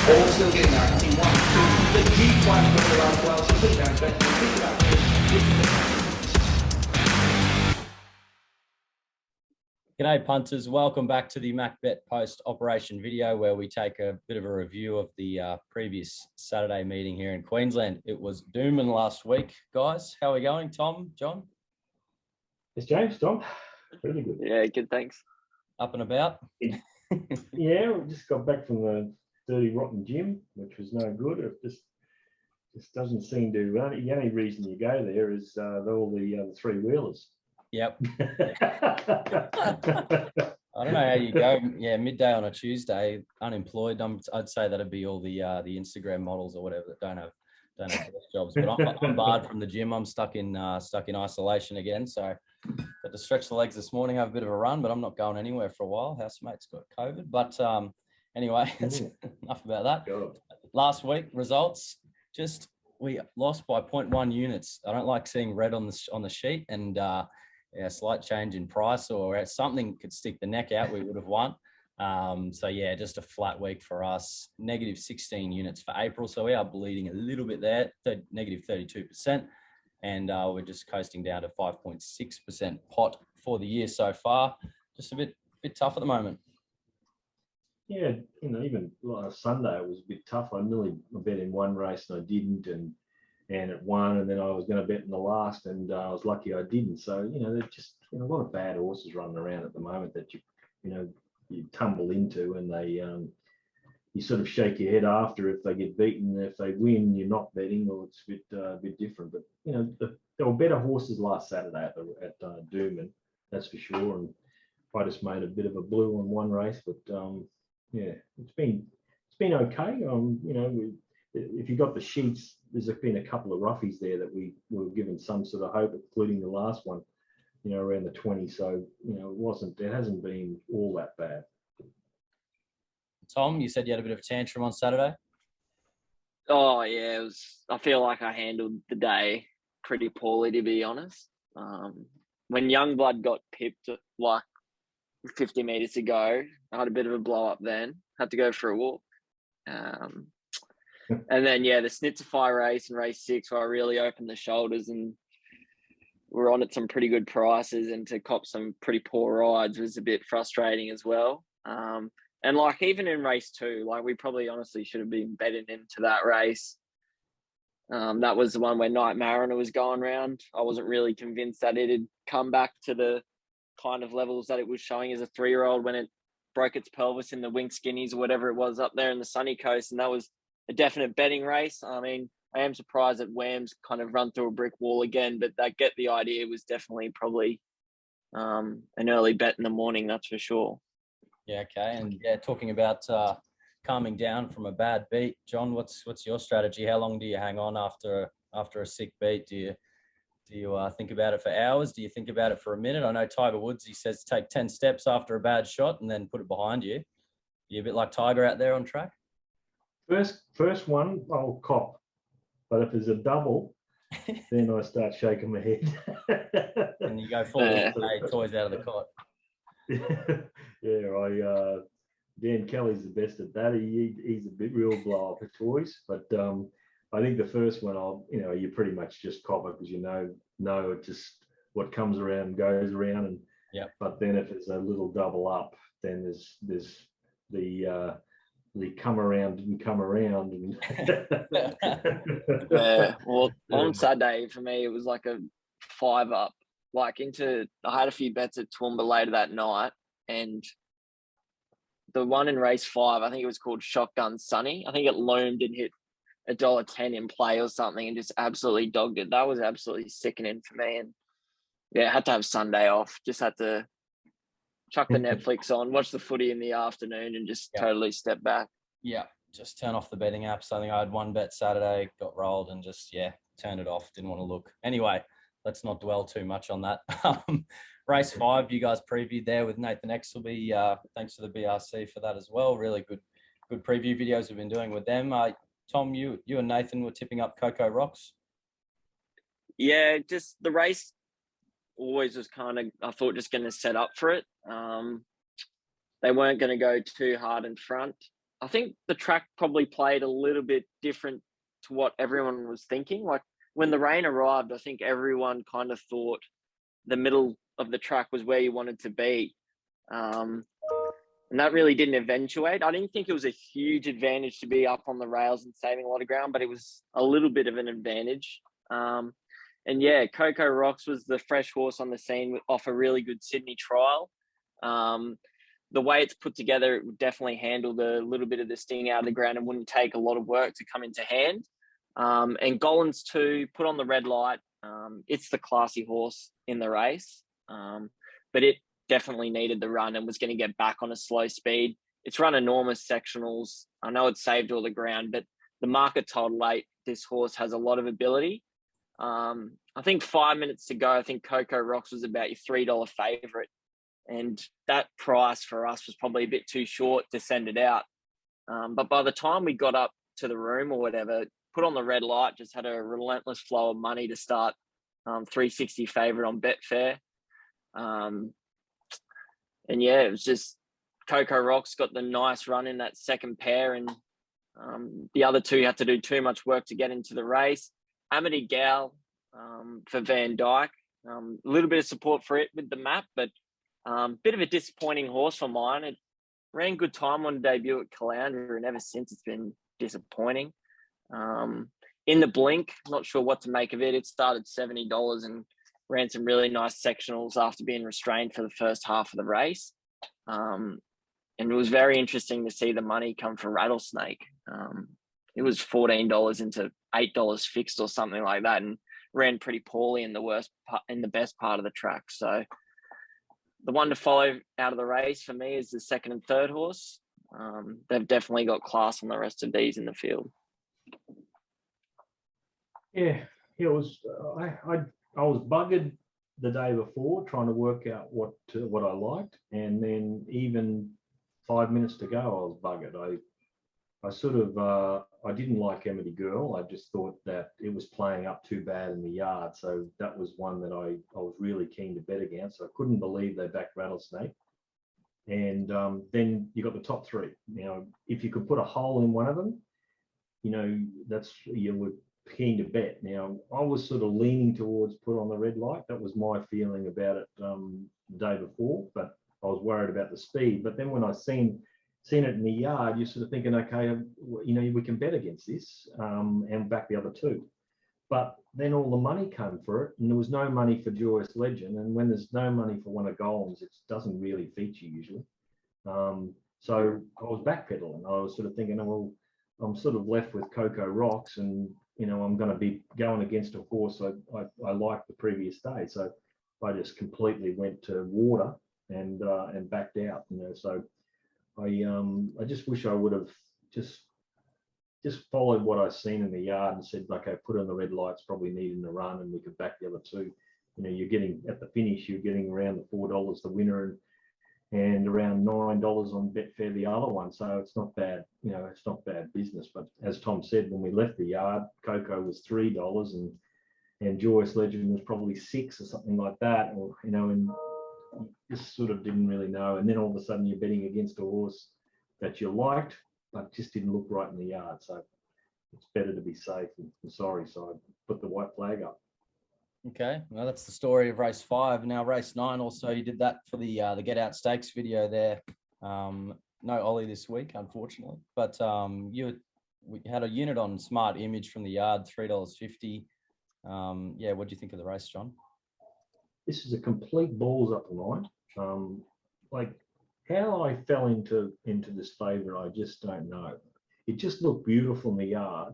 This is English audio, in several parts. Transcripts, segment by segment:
All still getting there. I can see 1, 2. The G1 put around as well. She's putting down best. Think about G'day punters, welcome back to the MacBet post-operation video where we take a bit of a review of the previous Saturday meeting here in Queensland. It was Doomben last week. Guys, how are we going? Tom, John? It's James, Tom. Really good. Yeah, good, thanks. Up and about? Yeah, we just got back from the dirty, rotten gym, which was no good. It just doesn't seem to run. The only reason you go there is all the three-wheelers. Yep. I don't know how you go. Yeah, midday on a Tuesday, unemployed. I'd say that'd be all the Instagram models or whatever that don't have jobs. But I'm barred from the gym. I'm stuck in isolation again. So got to stretch the legs this morning, have a bit of a run, but I'm not going anywhere for a while. Housemate's got COVID. But anyway, enough about that. God. Last week results. We lost by 0.1 units. I don't like seeing red on the sheet, and yeah, slight change in price or something could stick the neck out, we would have won. So yeah, just a flat week for us. Negative 16 units for April. So we are bleeding a little bit there, negative 32%. And we're just coasting down to 5.6% pot for the year so far. Just a bit tough at the moment. Yeah, even last Sunday it was a bit tough. I nearly bet in one race and I didn't, and it won, and then I was going to bet in the last, and I was lucky I didn't. So there's just a lot of bad horses running around at the moment that you tumble into, and they you sort of shake your head after if they get beaten. If they win, you're not betting, or it's a bit different. But there were better horses last Saturday at Doomben, that's for sure. And I just made a bit of a blue on one race, but yeah, it's been okay. If you got the sheets, there's been a couple of roughies there that we were given some sort of hope, including the last one, around the 20. So, it hasn't been all that bad. Tom, you said you had a bit of a tantrum on Saturday. Oh yeah, I feel like I handled the day pretty poorly, to be honest. When Youngblood got pipped like 50 meters to go, I had a bit of a blow up then. Had to go for a walk. And then, yeah, the Snitzify race in race 6 where I really opened the shoulders and we're on at some pretty good prices, and to cop some pretty poor rides was a bit frustrating as well. And like even in race 2, like we probably honestly should have been betting into that race. That was the one where Night Mariner was going around. I wasn't really convinced that it'd come back to the kind of levels that it was showing as a 3-year-old when it broke its pelvis in the Wink Skinnies or whatever it was up there in the sunny coast, and that was a definite betting race. I mean, I am surprised that Wham's kind of run through a brick wall again, but I get the idea. It was definitely probably an early bet in the morning, that's for sure. Yeah, okay. And yeah, talking about calming down from a bad beat, John, what's your strategy? How long do you hang on after a sick beat? Do you think about it for hours? Do you think about it for a minute? I know Tiger Woods, he says take 10 steps after a bad shot and then put it behind you. You're a bit like Tiger out there on track? First one, I'll cop. But if there's a double, then I start shaking my head. And you go full toys out of the cot. Yeah, Dan Kelly's the best at that. He's a bit real blow up at toys. But I think the first one, you pretty much just cop it because you know it just what comes around goes around. And yeah. But then if it's a little double up, then there's the come around didn't come around. And yeah, well, on Saturday for me it was like a 5 up. Like I had a few bets at Toowoomba later that night, and the one in race 5, I think it was called Shotgun Sunny. I think it loomed and hit $1.10 in play or something, and just absolutely dogged it. That was absolutely sickening for me. And yeah, I had to have Sunday off. Just had to chuck the Netflix on, watch the footy in the afternoon, and just totally step back. Yeah, just turn off the betting apps. I think I had one bet Saturday, got rolled, and just turned it off. Didn't want to look. Anyway, let's not dwell too much on that. Race 5, you guys previewed there with Nathan Exelby. Thanks to the BRC for that as well. Really good preview videos we've been doing with them. Tom, you and Nathan were tipping up Coco Rocks. Yeah, just the race always was kind of, I thought, just going to set up for it. They weren't going to go too hard in front. I think the track probably played a little bit different to what everyone was thinking. Like when the rain arrived, I think everyone kind of thought the middle of the track was where you wanted to be. And that really didn't eventuate. I didn't think it was a huge advantage to be up on the rails and saving a lot of ground, but it was a little bit of an advantage. And yeah, Coco Rocks was the fresh horse on the scene off a really good Sydney trial. The way it's put together, it would definitely handle the little bit of the sting out of the ground and wouldn't take a lot of work to come into hand. And Gollan's too, put on the red light. It's the classy horse in the race, but it definitely needed the run and was going to get back on a slow speed. It's run enormous sectionals. I know it saved all the ground, but the market told late this horse has a lot of ability. I think 5 minutes to go, I think Coco Rocks was about your $3 favourite. And that price for us was probably a bit too short to send it out. But by the time we got up to the room or whatever, put on the red light, just had a relentless flow of money to start 360 favourite on Betfair. And yeah, it was just Coco Rocks got the nice run in that second pair, and the other two had to do too much work to get into the race. Amity Gal for Van Dyke, a little bit of support for it with the map, but bit of a disappointing horse for mine. It ran good time on debut at Caloundra, and ever since it's been disappointing. In the blink, not sure what to make of it. It started $70 and ran some really nice sectionals after being restrained for the first half of the race. And it was very interesting to see the money come for Rattlesnake. It was $14 into $8 fixed or something like that, and ran pretty poorly in the best part of the track. So the one to follow out of the race for me is the second and third horse. They've definitely got class on the rest of these in the field. Yeah, it was. I was buggered the day before trying to work out what I liked, and then even 5 minutes to go, I was buggered. I sort of I didn't like Amity Girl. I just thought that it was playing up too bad in the yard, so that was one that I was really keen to bet against. I couldn't believe they backed Rattlesnake. And then you got the top three. Now, if you could put a hole in one of them, you were keen to bet. Now, I was sort of leaning towards put on the red light. That was my feeling about it the day before, but I was worried about the speed. But then when I seen it in the yard, you're sort of thinking, okay, we can bet against this and back the other two. But then all the money came for it, and there was no money for Joyous Legend. And when there's no money for one of Golems, it doesn't really feature usually. So I was backpedaling. I was sort of thinking, well, I'm sort of left with Coco Rocks, and I'm going to be going against a horse I liked the previous day. So I just completely went to water and backed out. So I just wish I would have just followed what I seen in the yard and said, okay, put on the red lights, probably needing the run, and we could back the other two. You're getting at the finish, you're getting around the $4 the winner, and around $9 on Betfair the other one. So it's not bad, it's not bad business. But as Tom said, when we left the yard, Coco was $3 and Joyous Legend was probably $6 or something like that, or and just sort of didn't really know. And then all of a sudden you're betting against a horse that you liked, but just didn't look right in the yard. So it's better to be safe than sorry. So I put the white flag up. Okay, well, that's the story of race 5. Now, race 9 also, you did that for the Get Out Stakes video there. No Ollie this week, unfortunately, but we had a unit on Smart Image from the yard, $3.50. What do you think of the race, John? This is a complete balls up line. Like how I fell into this favourite, I just don't know. It just looked beautiful in the yard.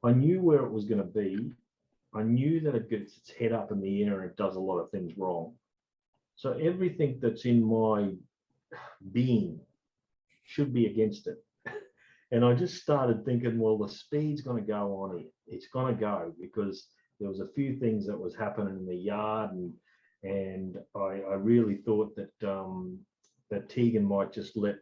I knew where it was going to be. I knew that it gets its head up in the air and it does a lot of things wrong. So everything that's in my being should be against it. And I just started thinking, well, the speed's going to go on it. It's going to go because there was a few things that was happening in the yard, and I really thought that that Tegan might just let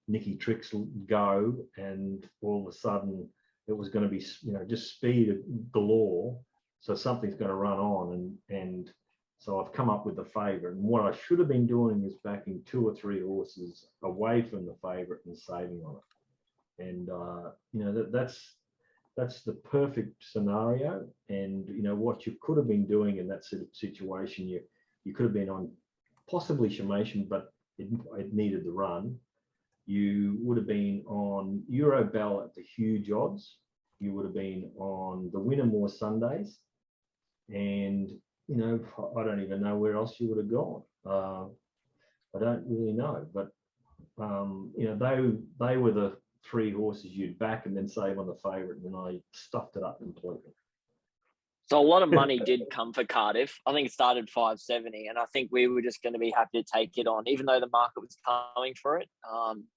Nicky Tricks go, and all of a sudden it was going to be just speed galore. So something's going to run on, and so I've come up with the favourite. And what I should have been doing is backing 2 or 3 horses away from the favourite and saving on it. And that's the perfect scenario. And what you could have been doing in that sort of situation, you could have been on possibly Shemation, but it needed the run. You would have been on Eurobell at the huge odds. You would have been on the Winnermore Sundays, and I don't even know where else you would have gone. I don't really know, but they were the three horses you'd back and then save on the favourite, and then I stuffed it up completely. So a lot of money did come for Cardiff. I think it started 570, and I think we were just going to be happy to take it on, even though the market was coming for it.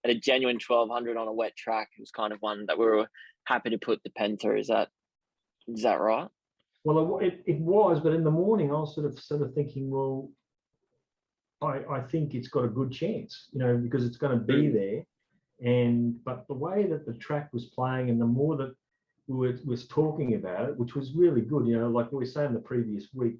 At a genuine 1200 on a wet track, it was kind of one that we were happy to put the pen through. Is that right? Well, it was, but in the morning I was sort of thinking, well, I think it's got a good chance, because it's going to be there. But the way that the track was playing, and the more that we was talking about it, which was really good, like we were saying the previous week,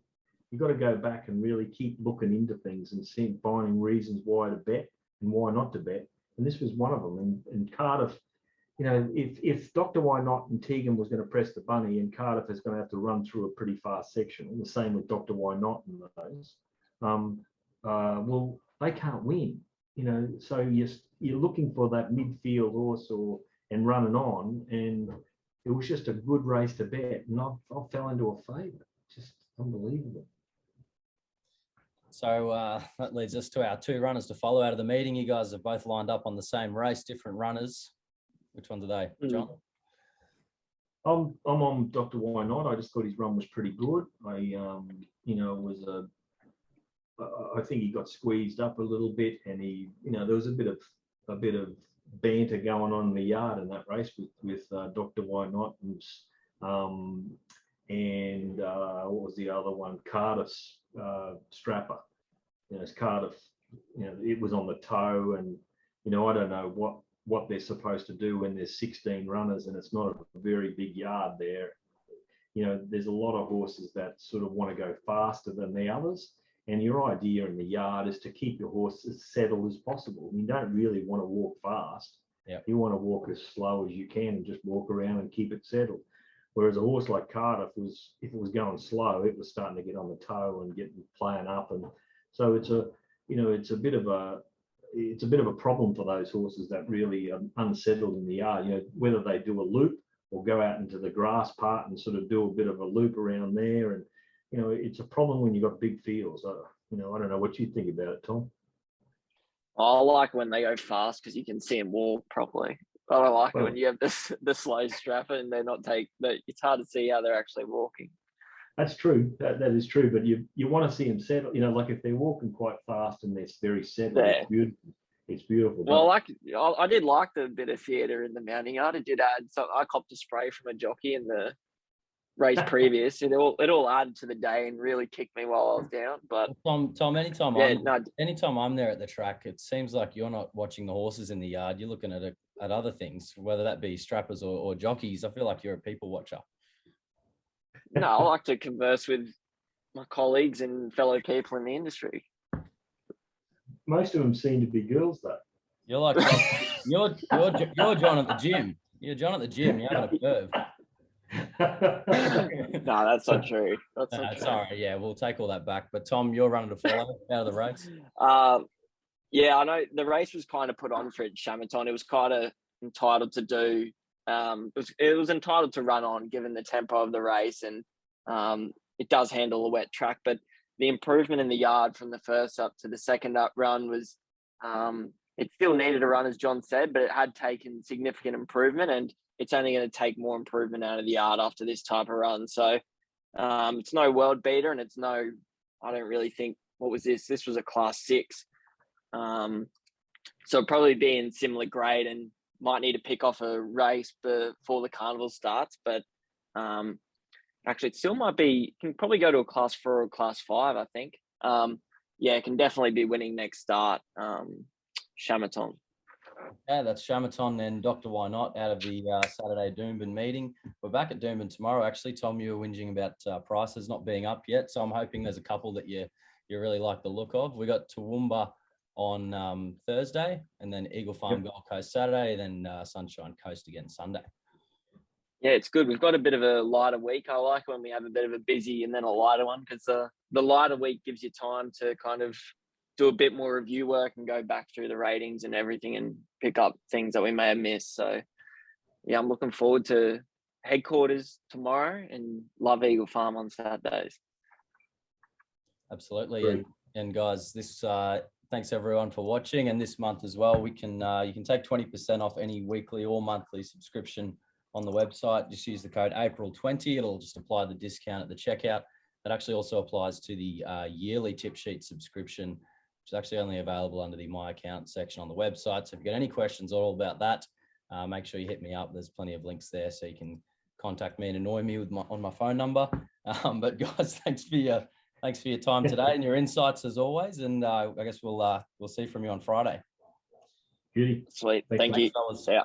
you got to go back and really keep looking into things and finding reasons why to bet and why not to bet. And this was one of them. And Cardiff, if Dr. Why Not and Tegan was going to press the bunny, and Cardiff is going to have to run through a pretty fast section, and the same with Dr. Why Not and those, well, they can't win, so you're looking for that midfield horse and running on, and it was just a good race to bet, and I fell into a favourite. Just unbelievable. So that leads us to our two runners to follow out of the meeting. You guys have both lined up on the same race, different runners. Which ones are they, John? I'm on Dr. Why Not. I just thought his run was pretty good. I think he got squeezed up a little bit, and there was a bit of banter going on in the yard in that race with Dr. Why Not and what was the other one? Cardiff's Strapper. It's Cardiff. It was on the toe, and I don't know what they're supposed to do when there's 16 runners and it's not a very big yard there. There's a lot of horses that sort of want to go faster than the others. And your idea in the yard is to keep your horse as settled as possible. You don't really want to walk fast. Yep. You want to walk as slow as you can and just walk around and keep it settled. Whereas a horse like Cardiff if it was going slow, it was starting to get on the toe and playing up. And so it's a bit of a problem for those horses that really are unsettled in the yard. Whether they do a loop or go out into the grass part and sort of do a bit of a loop around there. And it's a problem when you've got big fields. I don't know what you think about it, Tom. I like when they go fast because you can see them walk properly. I don't like it when you have the slow strapper and they're not it's hard to see how they're actually walking. That's true. That is true. But you want to see them settle. Like if they're walking quite fast and they're very settled, yeah. It's beautiful. Well, I did like the bit of theatre in the mounting yard. It did add. So I copped a spray from a jockey in the race previous. It all added to the day and really kicked me while I was down. But Tom, anytime I'm there at the track, it seems like you're not watching the horses in the yard. You're looking at other things, whether that be strappers or jockeys. I feel like you're a people watcher. No, I like to converse with my colleagues and fellow people in the industry. Most of them seem to be girls, though. You're like you're John at the gym. You're John at the gym. You're having a curve. No, that's not true. That's not true. Sorry, yeah, we'll take all that back. But Tom, you're running to follow out of the race. Yeah, I know the race was kind of put on for it. Shamaton. It was kind of entitled to do. It was entitled to run on given the tempo of the race, and it does handle a wet track. But the improvement in the yard from the first up to the second up run was, it still needed a run, as John said, but it had taken significant improvement, and it's only going to take more improvement out of the yard after this type of run. So it's no world beater, and I don't really think, what was this? This was a class 6. So probably be in similar grade and might need to pick off a race before the carnival starts. But actually, it still might be, can probably go to a class 4 or class 5, I think. Yeah, it can definitely be winning next start. Shamaton. Yeah, that's Shamaton and Dr. Why Not out of the Saturday Doomben meeting. We're back at Doomben tomorrow. Actually, Tom, you were whinging about prices not being up yet. So I'm hoping there's a couple that you really like the look of. We got Toowoomba on Thursday, and then Eagle Farm Gold Coast Saturday, then Sunshine Coast again Sunday. Yeah, it's good. We've got a bit of a lighter week. I like when we have a bit of a busy and then a lighter one, because the lighter week gives you time to kind of do a bit more review work and go back through the ratings and everything and pick up things that we may have missed. So, yeah, I'm looking forward to headquarters tomorrow and love Eagle Farm on Saturdays. Absolutely. Great. And guys, this thanks everyone for watching. And this month as well, you can take 20% off any weekly or monthly subscription on the website. Just use the code April20. It'll just apply the discount at the checkout. That actually also applies to the yearly tip sheet subscription, which is actually only available under the My Account section on the website. So if you've got any questions all about that, make sure you hit me up. There's plenty of links there so you can contact me and annoy me with on my phone number. But guys, thanks for your time today and your insights as always. And I guess we'll see from you on Friday. Beauty. Sweet. Thanks, Thank you. Fellas. See ya.